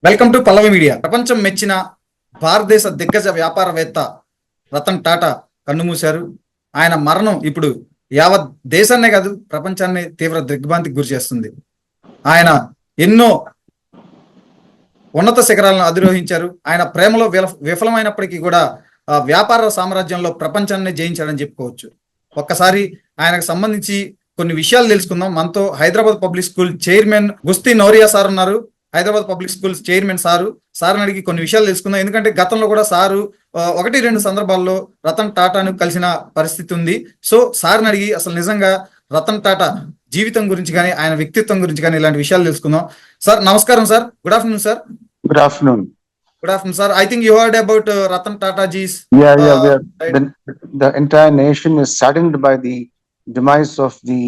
Welcome to Pallavi media. ప్రపంచం మెచ్చిన భారతదేశ దిగ్గజ వ్యాపారవేత్త రతన్ టాటా కన్నుమూశారు. ఆయన మరణం ఇప్పుడు యావత్ దేశాన్నే కాదు ప్రపంచాన్ని తీవ్ర దిగ్భ్రాంతికి గురి చేస్తుంది. ఆయన ఎన్నో ఉన్నత శిఖరాలను అధిరోహించారు. ఆయన ప్రేమలో విఫలమైనప్పటికీ కూడా వ్యాపార సామ్రాజ్యంలో ప్రపంచాన్ని జయించాడని చెప్పుకోవచ్చు. ఒక్కసారి ఆయనకు సంబంధించి కొన్ని విషయాలు తెలుసుకుందాం. మనతో Hyderabad public school chairman Gusti Noria sir ఉన్నారు. హైదరాబాద్ పబ్లిక్ స్కూల్స్ చైర్మన్ సార్ని అడిగి కొన్ని విషయాలు తెలుసుకుందాం. ఎందుకంటే గతంలో కూడా సారు 1-2 సందర్భాల్లో రతన్ టాటాను కలిసిన పరిస్థితి ఉంది. సో సార్ని అడిగి అసలు నిజంగా రతన్ టాటా జీవితం గురించి కానీ ఆయన వ్యక్తిత్వం గురించి కానీ ఇలాంటి విషయాలు తెలుసుకుందాం. సార్ నమస్కారం sir. Good afternoon sir. Good afternoon. Good afternoon, sir. I think you heard about Ratan Tata ji's. The entire nation is saddened by the demise of the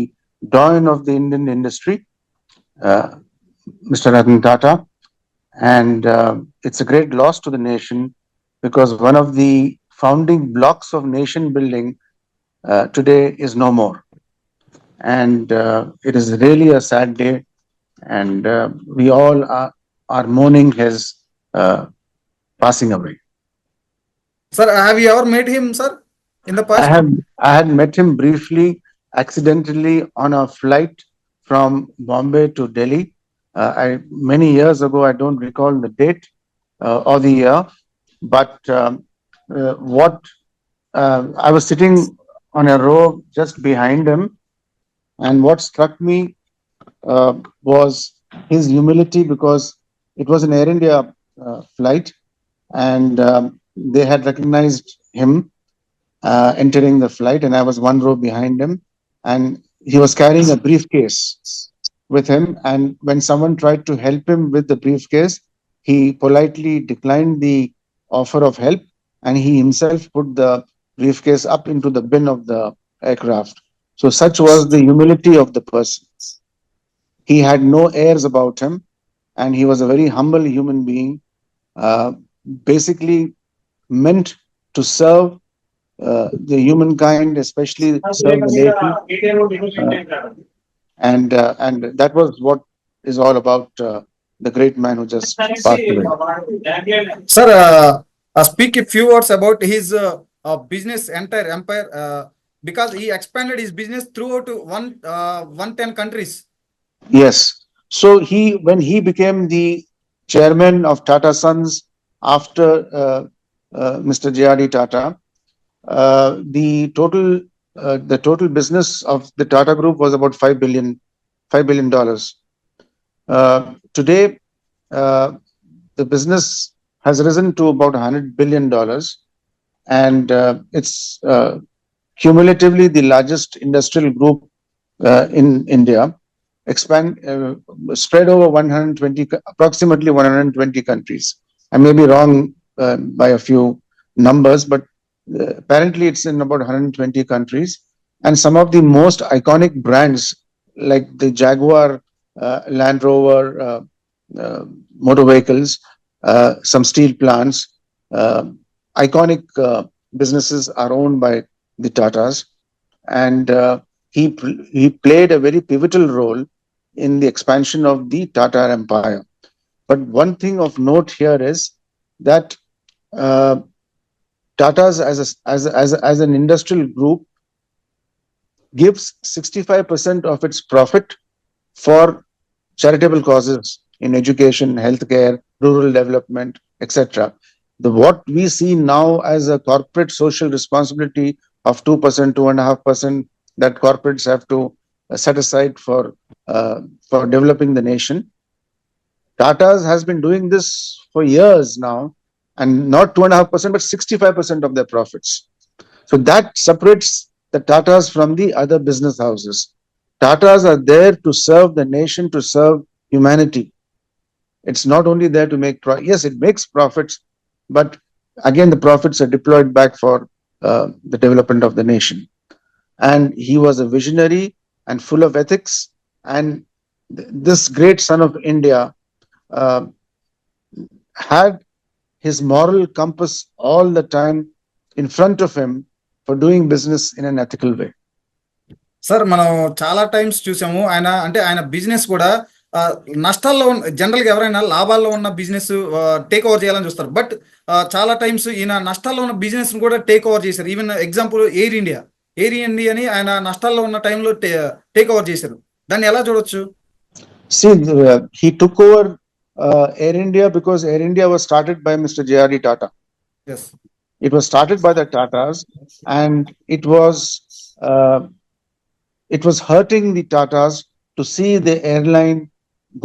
dawn of the Indian industry, Mr. Ratan Tata, and it's a great loss to the nation because one of the founding blocks of nation building today is no more, and it is really a sad day, and we all are mourning his passing away. Sir, have you ever met him, sir, in the past? I had met him briefly, accidentally on a flight from Bombay to Delhi. Many years ago, I don't recall the date or the year, but I was sitting on a row just behind him, and what struck me was his humility, because it was an Air India flight, and they had recognized him entering the flight, and I was one row behind him, and he was carrying a briefcase with him, and when someone tried to help him with the briefcase, he politely declined the offer of help, and he himself put the briefcase up into the bin of the aircraft. So such was the humility of the person. He had no airs about him, and he was a very humble human being, basically meant to serve the humankind, especially serve the nation, and that was what is all about the great man who just passed away. Sir, speak a few words about his business entire empire, because he expanded his business throughout 110 countries. Yes. So when he became the chairman of Tata Sons after Mr. J.R.D. Tata, the total business of the Tata Group was about $5 billion. Today, the business has risen to about $100 billion, and it's cumulatively the largest industrial group in India. Spread over approximately 120 countries. I may be wrong by a few numbers, but apparently it's in about 120 countries. And some of the most iconic brands like the Jaguar, Land Rover motor vehicles, some steel plants, iconic businesses are owned by the Tatas, and he played a very pivotal role in the expansion of the Tata empire. But one thing of note here is that Tata's as an industrial group gives 65% of its profit for charitable causes in education, healthcare, rural development, etc. What we see now as a corporate social responsibility of 2%, 2.5% that corporates have to set aside for developing the nation. Tata's has been doing this for years now, and not 2.5%, but 65% of their profits. So that separates the Tatas from the other business houses. Tatas are there to serve the nation, to serve humanity. It's not only there to make yes, it makes profits, but again the profits are deployed back for the development of the nation. And he was a visionary and full of ethics, and this great son of India had his moral compass all the time in front of him for doing business in an ethical way. Sir మనం చాలా times చూసాము ఆయన business కూడా నష్టాల్లో జనరల్గా ఎవరైనా లాభాల్లో ఉన్న బిజినెస్ టేక్ ఓవర్ చేయాలని చూస్తారు. బట్ చాలా టైమ్స్ ఈయన నష్టాల్లో ఉన్న బిజినెస్ కూడా టేక్ ఓవర్ చేశారు. ఈవెన్ ఎగ్జాంపుల్ ఎయిర్ ఇండియాని ఆయన నష్టాల్లో ఉన్న టైంలో టేక్ ఓవర్ చేశారు. దాన్ని ఎలా చూడొచ్చు? See, he took over Air India because Air India was started by Mr. J.R.D. Tata. S. It was started by the Tatas, and uh, it was hurting the Tatas to see the airline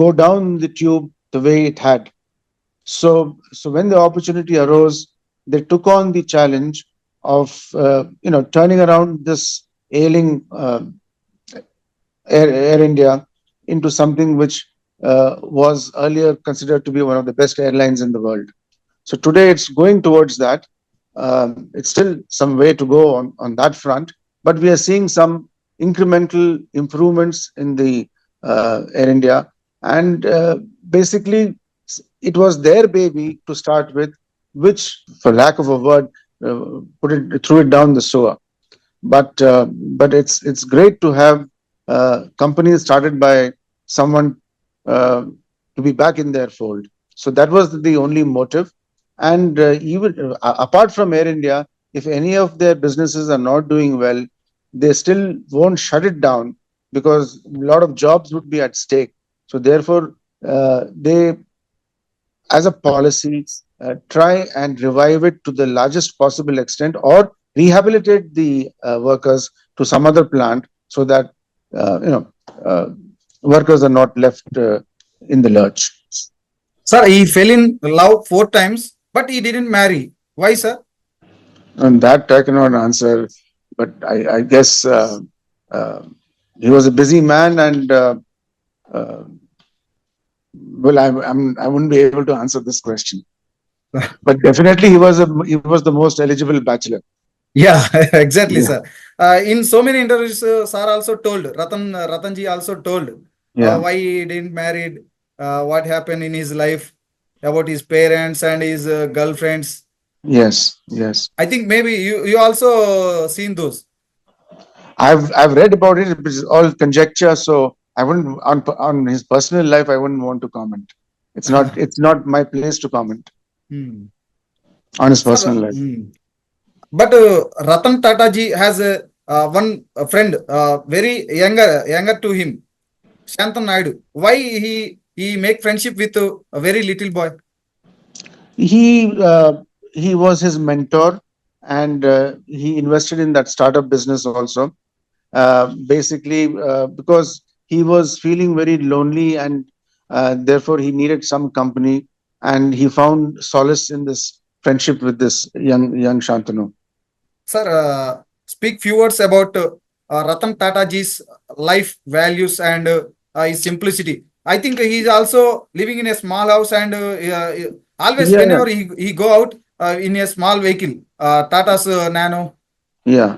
go down the tube the way it had. So when the opportunity arose, they took on the challenge of turning around this ailing Air India into something which was earlier considered to be one of the best airlines in the world. So today it's going towards that. It's still some way to go on that front, but we are seeing some incremental improvements in the Air India, and basically it was their baby to start with, which, for lack of a word, threw it down the sewer. But it's great to have companies started by someone to be back in their fold. So that was the only motive. And even apart from Air India, if any of their businesses are not doing well, they still won't shut it down, because a lot of jobs would be at stake. So therefore, they, as a policy, try and revive it to the largest possible extent, or rehabilitate the workers to some other plant, so that uh, you know uh, workers are not left in the lurch. Sir, he fell in love 4 times, but he didn't marry. Why sir? And that I cannot answer, but I guess he was a busy man, and uh, well, I wouldn't be able to answer this question. But definitely, he was the most eligible bachelor. Yeah, exactly, Yeah. sir. In so many interviews, sir also told, Ratanji also told Yeah. why he didn't married, what happened in his life, about his parents and his girlfriends. Yes. Yes. I think maybe you also seen those. I've read about it. It's all conjecture, so I wouldn't on his personal life. I wouldn't want to comment. It's not my place to comment Hmm. on his Sir, personal life. but Ratan Tata ji has one friend, very younger to him, Shantan Naidu. Why he make friendship with a very little boy? He was his mentor, and he invested in that startup business also. Basically, because he was feeling very lonely, and therefore he needed some company, and he found solace in this friendship with this young Shantanu. Sir, speak few words about Ratan Tata ji's life values and his simplicity. I think he is also living in a small house, and always Yeah, whenever he go out in a small vehicle, Tata's Nano. yeah.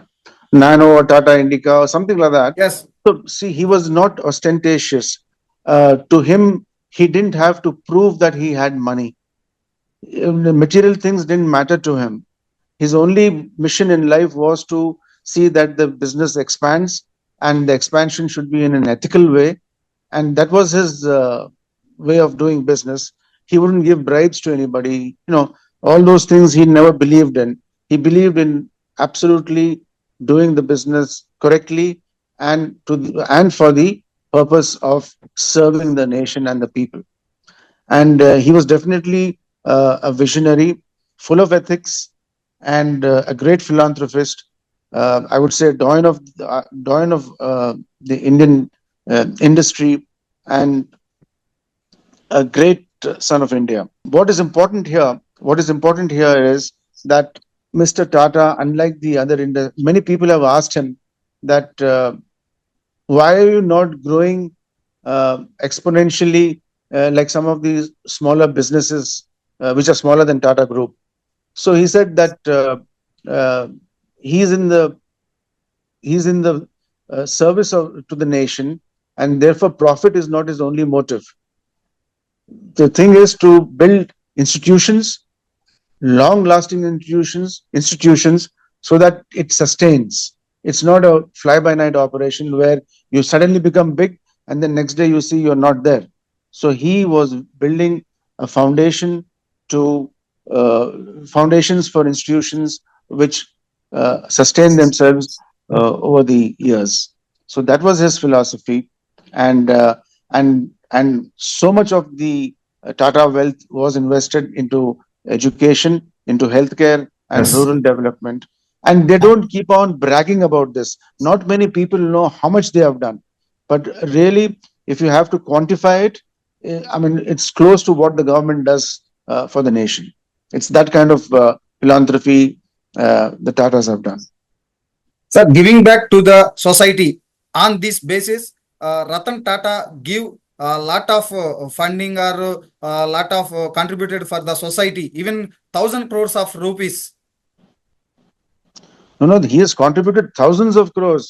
Nano or Tata Indica or something like that. Yes. So see, he was not ostentatious. To him, he didn't have to prove that he had money. The material things didn't matter to him. His only mission in life was to see that the business expands, and the expansion should be in an ethical way. And that was his way of doing business. He wouldn't give bribes to anybody. All those things he never believed in. He believed in absolutely doing the business correctly, and for the purpose of serving the nation and the people. And he was definitely a visionary, full of ethics, and a great philanthropist. I would say doyen of the Indian industry, and a great son of India. What is important here? What is important here is that Mr. Tata, unlike the other many people have asked him that why are you not growing exponentially like some of these smaller businesses which are smaller than Tata Group? So he said that he's in the service to the nation, and therefore profit is not his only motive. The thing is to build institutions, long-lasting institutions, so that it sustains. It's not a fly-by-night operation where you suddenly become big and then next day you see you're not there. So he was building a foundation to foundations for institutions which sustain themselves over the years. So that was his philosophy, and so much of the Tata wealth was invested into education, into healthcare, and Yes. rural development. And they don't keep on bragging about this. Not many people know how much they have done, but really, if you have to quantify it, I mean, it's close to what the government does for the nation. It's that kind of philanthropy the Tatas have done. Sir, giving back to the society on this basis, Ratan Tata give a lot of funding or a lot of contributed for the society, even 1,000 crores of rupees. No, he has contributed thousands of crores,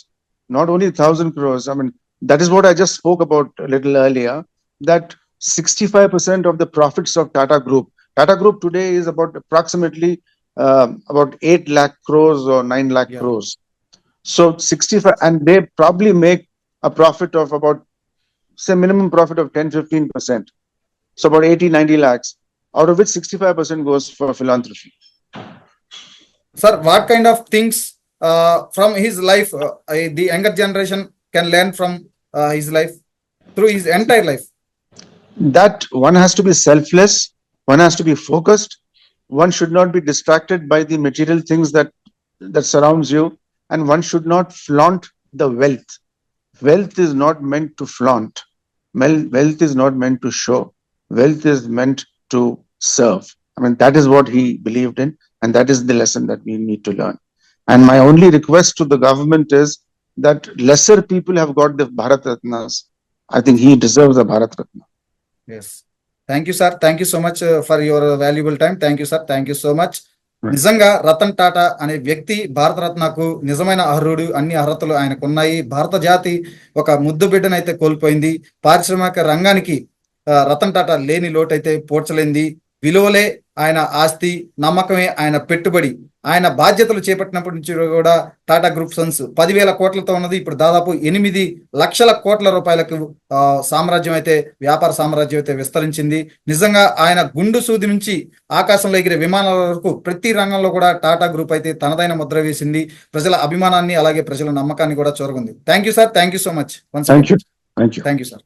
not only 1,000 crores. I mean, that is what I just spoke about a little earlier, that 65% of the profits of Tata Group today is about approximately about 8 lakh crores or 9 lakh Yeah. crores. So 65, and they probably make a profit of about, say, minimum profit of 10-15%. So about 80-90 lakhs, out of which 65% goes for philanthropy. Sir, what kind of things from his life the younger generation can learn from his life through his entire life? That one has to be selfless, one has to be focused, one should not be distracted by the material things that surrounds you, and one should not flaunt the wealth. Wealth is not meant to flaunt. Wealth is not meant to show. Wealth is meant to serve. I mean, that is what he believed in, and that is the lesson that we need to learn. And my only request to the government is that lesser people have got the Bharat Ratnas. I think he deserves a Bharat Ratna. Yes. Thank you, sir. Thank you so much for your valuable time. Thank you, sir. Thank you so much. Right. నిజంగా రతన్ టాటా అనే వ్యక్తి భారతరత్నకు నిజమైన అర్హుడు. అన్ని అర్హతలు ఆయనకు ఉన్నాయి. భారత జాతి ఒక ముద్దు బిడ్డనైతే కోల్పోయింది. పారిశ్రామిక రంగానికి రతన్ టాటా లేని లోటైతే పోడ్చలేంది. విలువలే ఆయన ఆస్తి, నమ్మకమే ఆయన పెట్టుబడి. ఆయన బాధ్యతలు చేపట్టినప్పటి నుంచి కూడా టాటా గ్రూప్ సన్స్ 10,000 కోట్లతో ఉన్నది. ఇప్పుడు దాదాపు 8 లక్షల కోట్ల రూపాయలకు సామ్రాజ్యం అయితే, వ్యాపార సామ్రాజ్యం అయితే విస్తరించింది. నిజంగా ఆయన గుండు సూది నుంచి ఆకాశంలో ఎగిరే విమానాల వరకు ప్రతి రంగంలో కూడా టాటా గ్రూప్ అయితే తనదైన ముద్ర వేసింది. ప్రజల అభిమానాన్ని అలాగే ప్రజల నమ్మకాన్ని కూడా చూరగొంది. Thank you sir. Thank you so much. Thank you. Thank you. Thank you sir.